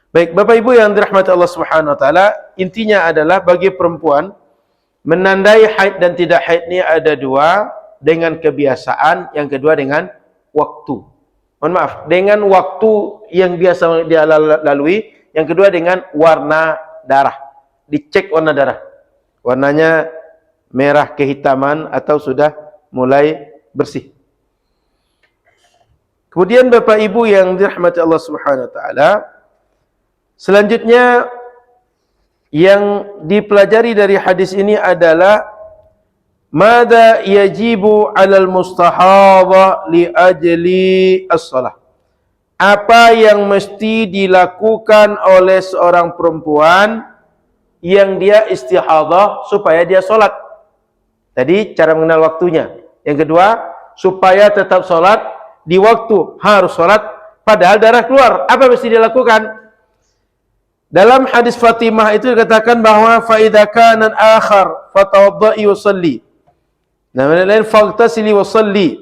Baik, Bapak Ibu yang dirahmati Allah Subhanahu wa taala, intinya adalah bagi perempuan menandai haid dan tidak haid ini ada 2, dengan kebiasaan, yang kedua dengan waktu. Mohon maaf, dengan waktu yang biasa dia lalui, yang kedua dengan warna darah. Dicek warna darah. Warnanya merah kehitaman atau sudah mulai bersih. Kemudian Bapak Ibu yang dirahmati Allah Subhanahu wa taala, selanjutnya yang dipelajari dari hadis ini adalah Mada yajibu 'alal mustahadha li ajli as-shalah. Apa yang mesti dilakukan oleh seorang perempuan yang dia istihadhah supaya dia salat. Tadi cara mengenal waktunya. Yang kedua, supaya tetap salat di waktu, harus salat padahal darah keluar. Apa mesti dilakukan? Dalam hadis Fatimah itu dikatakan bahwa fa idza kana akhar fatawadda'i wa shalli. Dalam lain faghtasili wa shalli.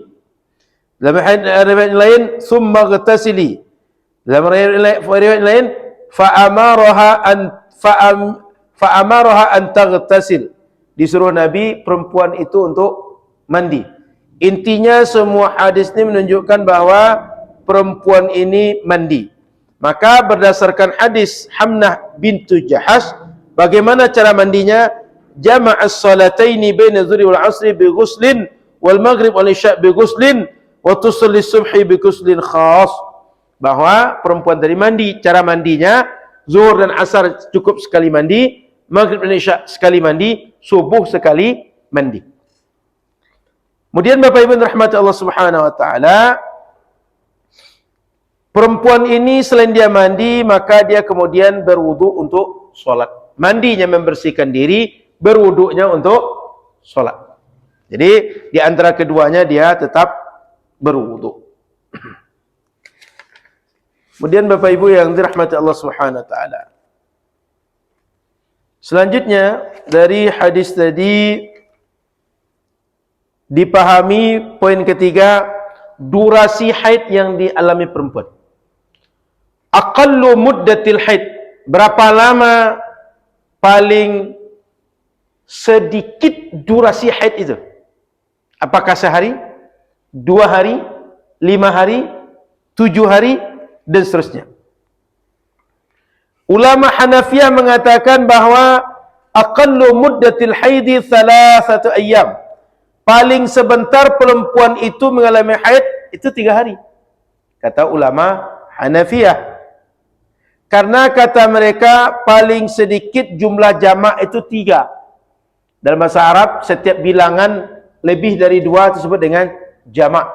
Dalam riwayat lain summa ghtasili. Dalam riwayat lain fa amaraha an taghtasil. Disuruh Nabi perempuan itu untuk mandi. Intinya semua hadis ini menunjukkan bahwa perempuan ini mandi. Maka berdasarkan hadis Hamnah bintu Jahash, bagaimana cara mandinya? Jama'as salataini baina zuhri wal 'asri bi ghuslin wal maghrib wal isya' bi ghuslin wa tusalli subhi bi ghuslin khas. Bahwa perempuan tadi mandi, cara mandinya zuhur dan asar cukup sekali mandi, maghrib dan isya' sekali mandi, subuh sekali mandi. Kemudian Bapak Ibu rahmati Allah Subhanahu wa taala, perempuan ini selain dia mandi, maka dia kemudian berwudu untuk sholat. Mandinya membersihkan diri, berwuduknya untuk sholat. Jadi di antara keduanya dia tetap berwudu. Kemudian Bapak Ibu yang dirahmati Allah Subhanahu wa taala, selanjutnya dari hadis tadi dipahami poin ketiga, durasi haid yang dialami perempuan. Aqallu muddatil haid, berapa lama paling sedikit durasi haid itu? Apakah sehari, 2 hari, 5 hari, 7 hari, dan seterusnya. Ulama Hanafiyah mengatakan bahwa aqallu muddatil haidi 3 ayyam. Paling sebentar perempuan itu mengalami haid itu 3 hari. Kata ulama Hanafiyah. Karena kata mereka paling sedikit jumlah jamak itu 3. Dalam bahasa Arab setiap bilangan lebih dari 2 disebut dengan jamak.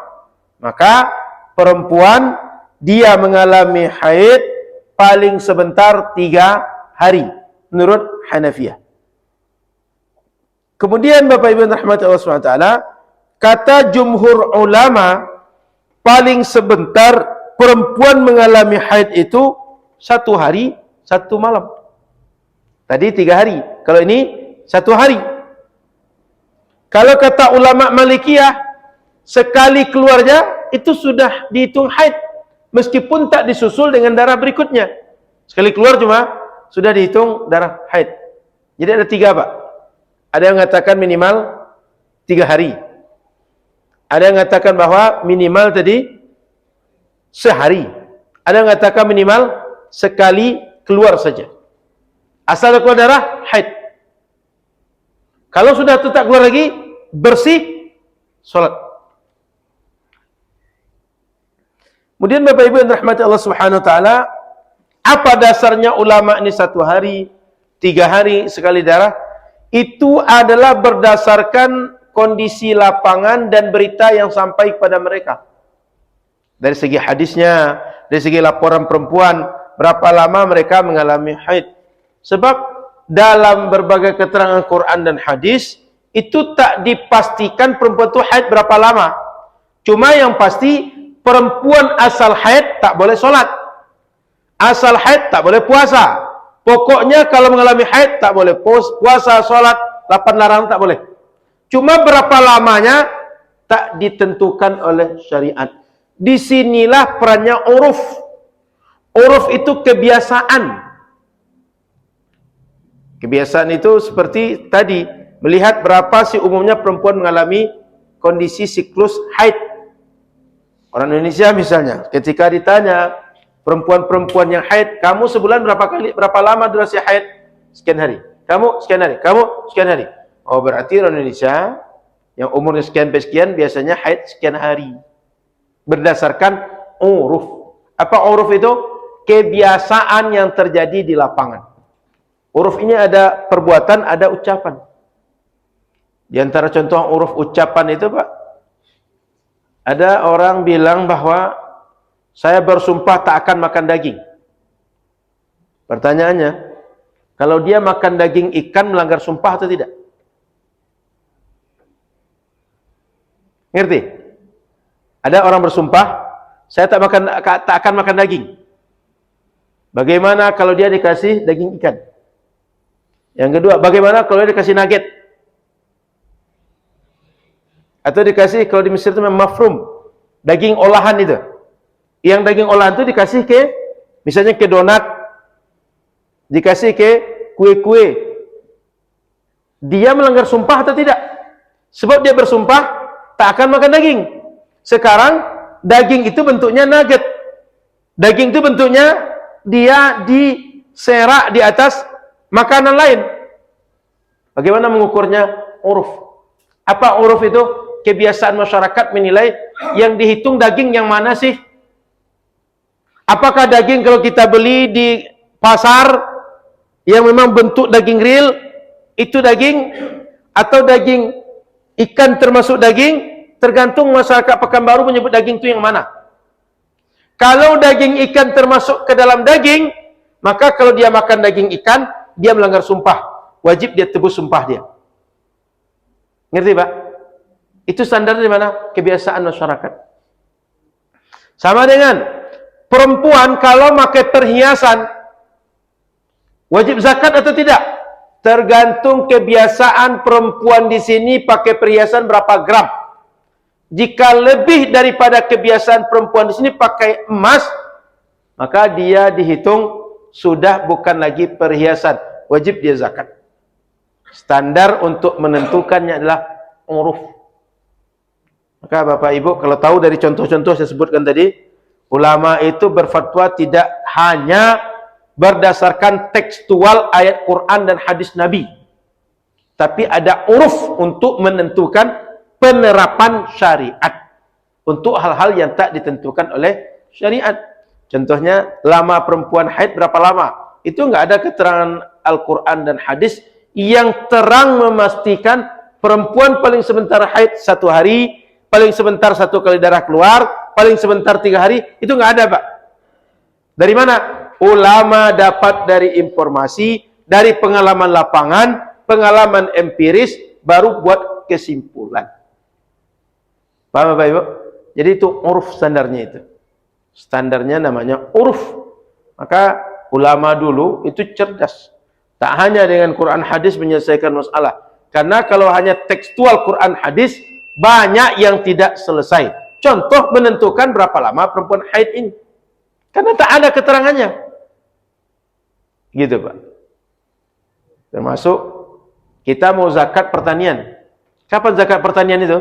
Maka perempuan dia mengalami haid paling sebentar 3 hari menurut Hanafiyah. Kemudian Bapak Ibu rahmati Allah SWT, kata jumhur ulama paling sebentar perempuan mengalami haid itu 1 hari 1 malam. Tadi 3 hari, kalau ini 1 hari. Kalau kata ulama Malikiyah, sekali keluarnya itu sudah dihitung haid, meskipun tak disusul dengan darah berikutnya. Sekali keluar cuma sudah dihitung darah haid. Jadi ada 3 Pak. Ada yang mengatakan minimal 3 hari. Ada yang mengatakan bahwa minimal tadi sehari. Ada yang mengatakan minimal sekali keluar saja. Asal keluar darah, haid. Kalau sudah tak keluar lagi, bersih, sholat. Kemudian Bapak Ibu yang dirahmati Allah Subhanahu Wa Taala, apa dasarnya ulama ini 1 hari, 3 hari sekali darah? Itu adalah berdasarkan kondisi lapangan dan berita yang sampai kepada mereka. Dari segi hadisnya, dari segi laporan perempuan, berapa lama mereka mengalami haid. Sebab dalam berbagai keterangan Quran dan hadis, itu tak dipastikan perempuan itu haid berapa lama. Cuma yang pasti, perempuan asal haid tak boleh sholat. Asal haid tak boleh puasa. Pokoknya kalau mengalami haid tak boleh puasa, sholat, 8 larangan tak boleh. Cuma berapa lamanya tak ditentukan oleh syariat. Disinilah perannya uruf. Uruf itu kebiasaan. Kebiasaan itu seperti tadi, melihat berapa sih umumnya perempuan mengalami kondisi siklus haid. Orang Indonesia misalnya, ketika ditanya perempuan-perempuan yang haid, kamu sebulan berapa lama durasi haid? Sekian hari. Kamu sekian hari. Kamu sekian hari. Oh, berarti orang Indonesia yang umurnya sekian sekian biasanya haid sekian hari. Berdasarkan uruf. Apa uruf itu? Kebiasaan yang terjadi di lapangan. Uruf ini ada perbuatan, ada ucapan. Di antara contoh uruf ucapan itu, Pak, ada orang bilang bahwa saya bersumpah tak akan makan daging. Pertanyaannya, kalau dia makan daging ikan melanggar sumpah atau tidak? Ngerti? Ada orang bersumpah, saya tak akan makan daging. Bagaimana kalau dia dikasih daging ikan? Yang kedua, bagaimana kalau dia dikasih nugget? Atau dikasih, kalau di Mesir itu memang mafrum, daging olahan itu. Yang daging olahan itu dikasih ke, misalnya ke donat, dikasih ke kue-kue. Dia melanggar sumpah atau tidak? Sebab dia bersumpah tak akan makan daging. Sekarang daging itu bentuknya nugget. Daging itu bentuknya dia diserak di atas makanan lain. Bagaimana mengukurnya? Uruf. Apa uruf itu? Kebiasaan masyarakat menilai yang dihitung daging yang mana sih? Apakah daging kalau kita beli di pasar yang memang bentuk daging real itu daging, atau daging ikan termasuk daging? Tergantung masyarakat Pekanbaru menyebut daging itu yang mana. Kalau daging ikan termasuk ke dalam daging, maka kalau dia makan daging ikan, dia melanggar sumpah. Wajib dia tebus sumpah dia. Ngerti, Pak? Itu standar di mana? Kebiasaan masyarakat. Sama dengan perempuan kalau pakai perhiasan, wajib zakat atau tidak? Tergantung kebiasaan perempuan di sini pakai perhiasan berapa gram. Jika lebih daripada kebiasaan perempuan di sini pakai emas, maka dia dihitung sudah bukan lagi perhiasan, wajib dia zakat. Standar untuk menentukannya adalah uruf. Maka Bapak Ibu kalau tahu dari contoh-contoh saya sebutkan tadi, ulama itu berfatwa tidak hanya berdasarkan tekstual ayat Quran dan hadis Nabi, tapi ada uruf untuk menentukan penerapan syariat untuk hal-hal yang tak ditentukan oleh syariat. Contohnya, lama perempuan haid berapa lama? Itu enggak ada keterangan Al-Quran dan hadis yang terang memastikan perempuan paling sebentar haid 1 hari, paling sebentar 1 kali darah keluar, paling sebentar 3 hari. Itu enggak ada, Pak. Dari mana? Ulama dapat dari informasi, dari pengalaman lapangan, pengalaman empiris, baru buat kesimpulan. Paham Bapak Ibu? Jadi itu uruf standarnya itu. Standarnya namanya uruf. Maka ulama dulu itu cerdas. Tak hanya dengan Quran hadis menyelesaikan masalah. Karena kalau hanya tekstual Quran hadis, banyak yang tidak selesai. Contoh menentukan berapa lama perempuan haid ini. Karena tak ada keterangannya. Gitu Pak. Termasuk kita mau zakat pertanian. Kapan zakat pertanian itu?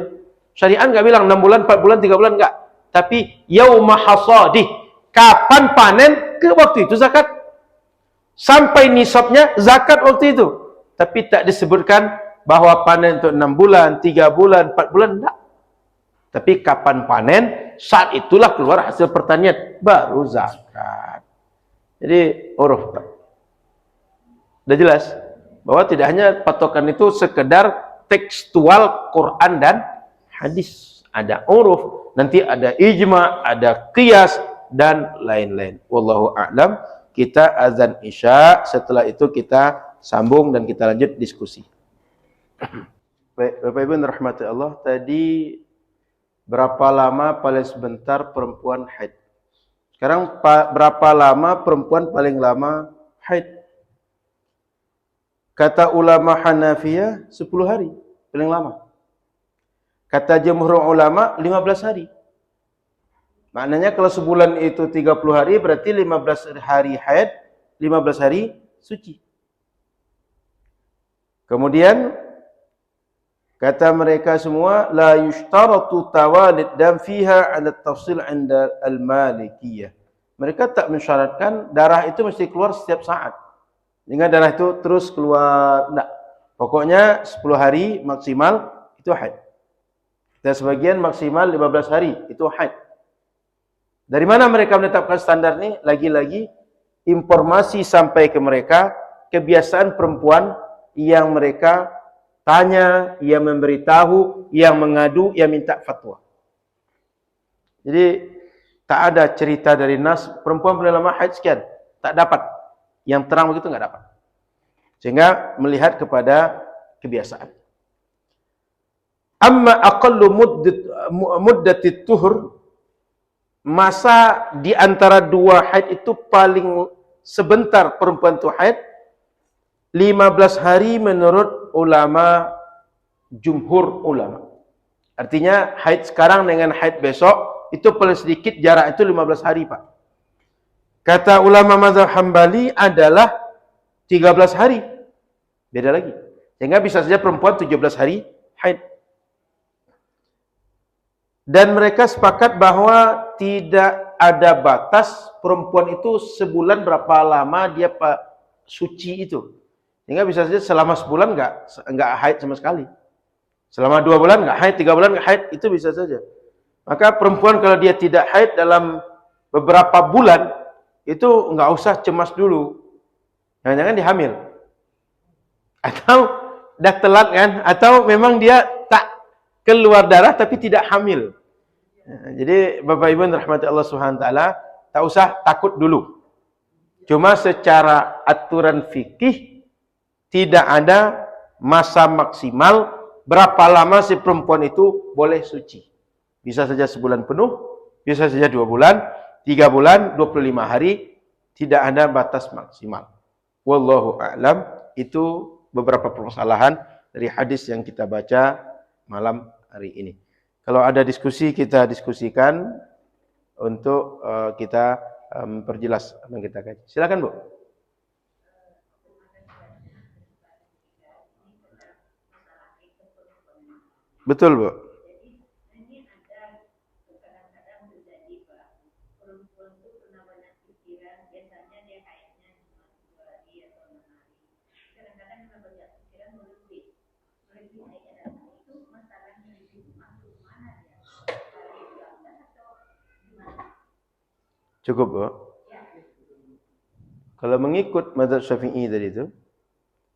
Syariat nggak bilang 6 bulan, 4 bulan, 3 bulan nggak. Tapi yauma hasadih. Kapan panen? Ke waktu itu zakat. Sampai nisabnya zakat waktu itu. Tapi tak disebutkan bahwa panen untuk 6 bulan, 3 bulan, 4 bulan, enggak. Tapi kapan panen, saat itulah keluar hasil pertanian, baru zakat. Jadi, uruf. Sudah jelas? Bahwa tidak hanya patokan itu sekedar tekstual Quran dan hadis. Ada uruf, nanti ada ijma, ada qiyas, dan lain-lain. Wallahu a'lam. Kita azan isya, setelah itu kita sambung dan kita lanjut diskusi. Baik, Bapak Ibu rahmati Allah, tadi berapa lama paling sebentar perempuan haid? Sekarang berapa lama perempuan paling lama haid? Kata ulama Hanafiyah 10 hari paling lama. Kata jumhur ulama 15 hari. Maknanya kalau sebulan itu 30 hari berarti 15 hari haid, 15 hari suci. Kemudian kata mereka semua la yushtaratu tawalid dam fiha 'ala at-tafsil 'inda al-Malikiyah. Mereka tak mensyaratkan darah itu mesti keluar setiap saat. Sehingga darah itu terus keluar, enggak. Pokoknya 10 hari maksimal itu haid. Dan sebagian maksimal 15 hari itu haid. Dari mana mereka menetapkan standar ini? Lagi-lagi informasi sampai ke mereka, kebiasaan perempuan yang mereka tanya, yang memberitahu, yang mengadu, yang minta fatwa. Jadi tak ada cerita dari nas perempuan boleh lama haid sekian, tak dapat. Yang terang begitu enggak dapat. Sehingga melihat kepada kebiasaan. Amma aqallu muddatit tuhur, masa di antara dua haid itu paling sebentar perempuan itu haid 15 hari menurut ulama jumhur ulama. Artinya haid sekarang dengan haid besok itu paling sedikit jarak itu 15 hari Pak. Kata ulama mazhab Hambali adalah 13 hari. Beda lagi. Sehingga bisa saja perempuan 17 hari haid. Dan mereka sepakat bahwa tidak ada batas perempuan itu sebulan berapa lama dia suci itu. Sehingga bisa saja selama sebulan enggak haid sama sekali. Selama 2 bulan enggak haid, 3 bulan enggak haid, itu bisa saja. Maka perempuan kalau dia tidak haid dalam beberapa bulan, itu enggak usah cemas dulu. Jangan-jangan dia hamil. Atau dah telat kan? Atau memang dia tak keluar darah tapi tidak hamil. Jadi Bapak Ibu rahmati Allah Subhanahu wa taala, tak usah takut dulu. Cuma secara aturan fikih tidak ada masa maksimal berapa lama si perempuan itu boleh suci. Bisa saja sebulan penuh, bisa saja 2 bulan, 3 bulan, 25 hari, tidak ada batas maksimal. Wallahu a'lam. Itu beberapa permasalahan dari hadis yang kita baca malam hari ini. Kalau ada diskusi, kita diskusikan untuk kita perjelas apa yang kita kaji. Silakan Bu. Betul Bu. Cukup Bu. Kalau mengikut mazhab Syafi'i tadi itu,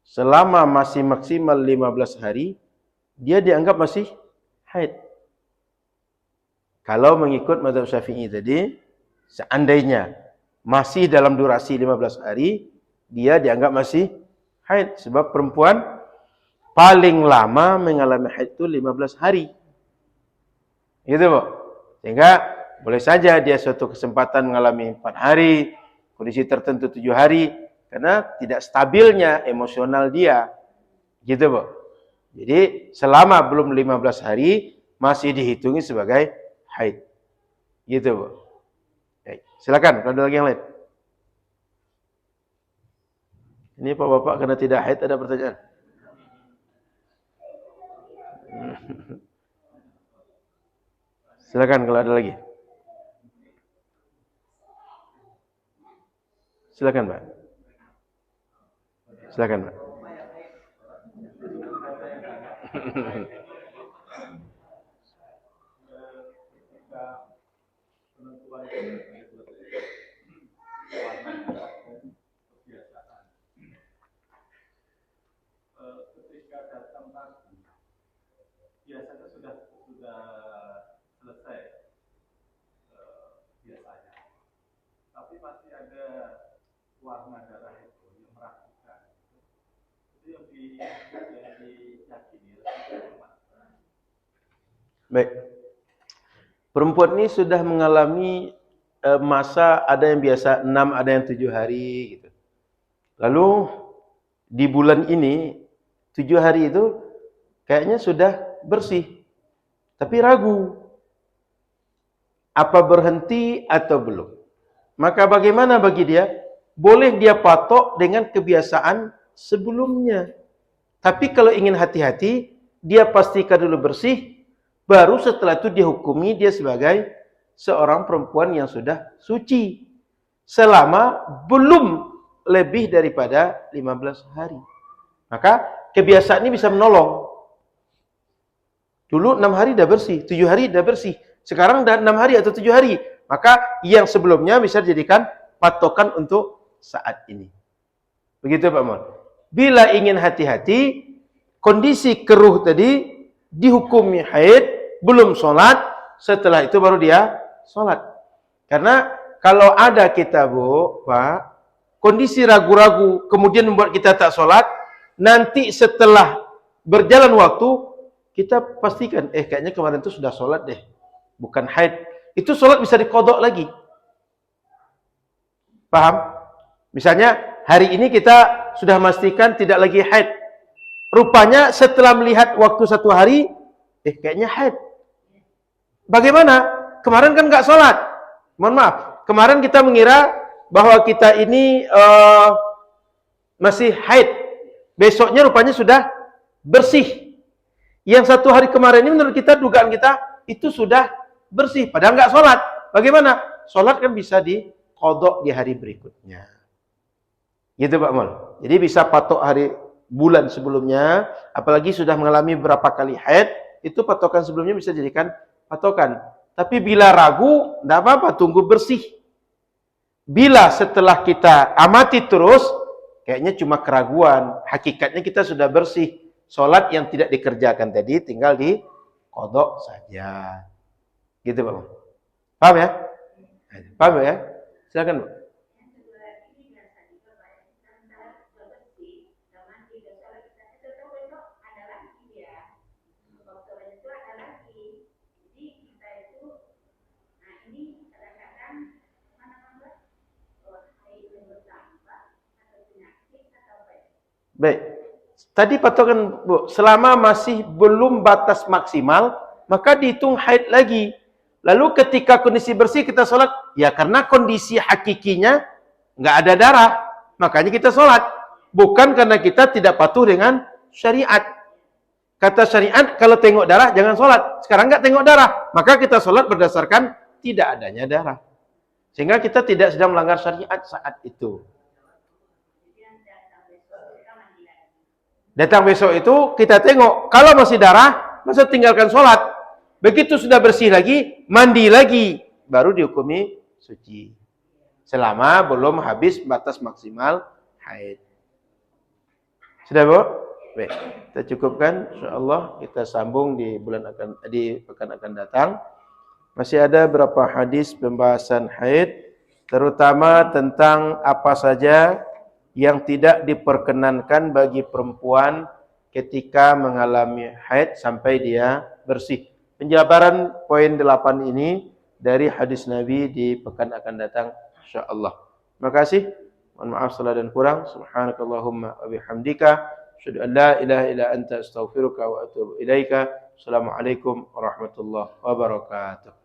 selama masih maksimal 15 hari, dia dianggap masih haid. Kalau mengikut mazhab Syafi'i tadi, seandainya masih dalam durasi 15 hari, dia dianggap masih haid. Sebab perempuan paling lama mengalami haid itu 15 hari. Gitu Bu. Sehingga boleh saja dia suatu kesempatan mengalami 4 hari, kondisi tertentu 7 hari, karena tidak stabilnya emosional dia. Gitu, Bu. Jadi selama belum 15 hari masih dihitungi sebagai haid. Gitu, Bu. Baik. Silakan kalau ada lagi yang lain. Ini Pak Bapak karena tidak haid ada pertanyaan. Silakan kalau ada lagi. Silakan, Pak. Silakan, Pak. Ketika datang pagi, biasanya sudah selesai biasanya, tapi masih ada warna darah itu yang meragukan. Itu yang diyakini. Baik. Perempuan ini sudah mengalami masa ada yang biasa 6, ada yang 7 hari gitu. Lalu di bulan ini 7 hari itu kayaknya sudah bersih. Tapi ragu apa berhenti atau belum. Maka bagaimana bagi dia? Boleh dia patok dengan kebiasaan sebelumnya. Tapi kalau ingin hati-hati, dia pastikan dulu bersih, baru setelah itu dihukumi dia sebagai seorang perempuan yang sudah suci. Selama belum lebih daripada 15 hari. Maka kebiasaan ini bisa menolong. Dulu 6 hari dah bersih, 7 hari dah bersih. Sekarang dah 6 hari atau 7 hari. Maka yang sebelumnya bisa dijadikan patokan untuk saat ini. Begitu Pak Mon. Bila ingin hati-hati, kondisi keruh tadi dihukumi haid, belum sholat, setelah itu baru dia sholat. Karena kalau ada kita Bu, Pak, kondisi ragu-ragu kemudian membuat kita tak sholat, nanti setelah berjalan waktu, kita pastikan, kayaknya kemarin itu sudah sholat deh, bukan haid. Itu sholat bisa dikodok lagi. Paham? Misalnya, hari ini kita sudah memastikan tidak lagi haid. Rupanya setelah melihat waktu 1 hari, kayaknya haid. Bagaimana? Kemarin kan nggak sholat. Mohon maaf, kemarin kita mengira bahwa kita ini masih haid. Besoknya rupanya sudah bersih. Yang 1 hari kemarin ini menurut kita, dugaan kita, itu sudah bersih. Padahal nggak sholat. Bagaimana? Sholat kan bisa dikodok di hari berikutnya. Gitu Pak Mol. Jadi bisa patok hari bulan sebelumnya, apalagi sudah mengalami berapa kali haid, itu patokan sebelumnya bisa jadikan patokan. Tapi bila ragu, tidak apa-apa, tunggu bersih. Bila setelah kita amati terus, kayaknya cuma keraguan, hakikatnya kita sudah bersih. Sholat yang tidak dikerjakan tadi tinggal dikodok saja. Gitu Pak. Paham ya? Paham ya? Silakan Bu. Baik. Tadi patokan Bu, selama masih belum batas maksimal, maka dihitung haid lagi. Lalu ketika kondisi bersih kita sholat, ya karena kondisi hakikinya nggak ada darah, makanya kita sholat. Bukan karena kita tidak patuh dengan syariat. Kata syariat, kalau tengok darah jangan sholat. Sekarang nggak tengok darah, maka kita sholat berdasarkan tidak adanya darah. Sehingga kita tidak sedang melanggar syariat saat itu. Datang besok itu kita tengok, kalau masih darah, masa tinggalkan sholat. Begitu sudah bersih lagi, mandi lagi, baru dihukumi suci. Selama belum habis batas maksimal haid. Sudah Bu? Baik, kita cukupkan. InsyaAllah kita sambung di pekan akan datang. Masih ada beberapa hadis pembahasan haid, terutama tentang apa saja yang tidak diperkenankan bagi perempuan ketika mengalami haid sampai dia bersih. Penjabaran poin 8 ini dari hadis Nabi di pekan akan datang insyaallah. Terima kasih. Mohon maaf salah dan kurang. Subhanakallahumma wa bihamdika asyhadu an la ilaha illa anta astaghfiruka wa atubu ilaika. Assalamualaikum warahmatullahi wabarakatuh.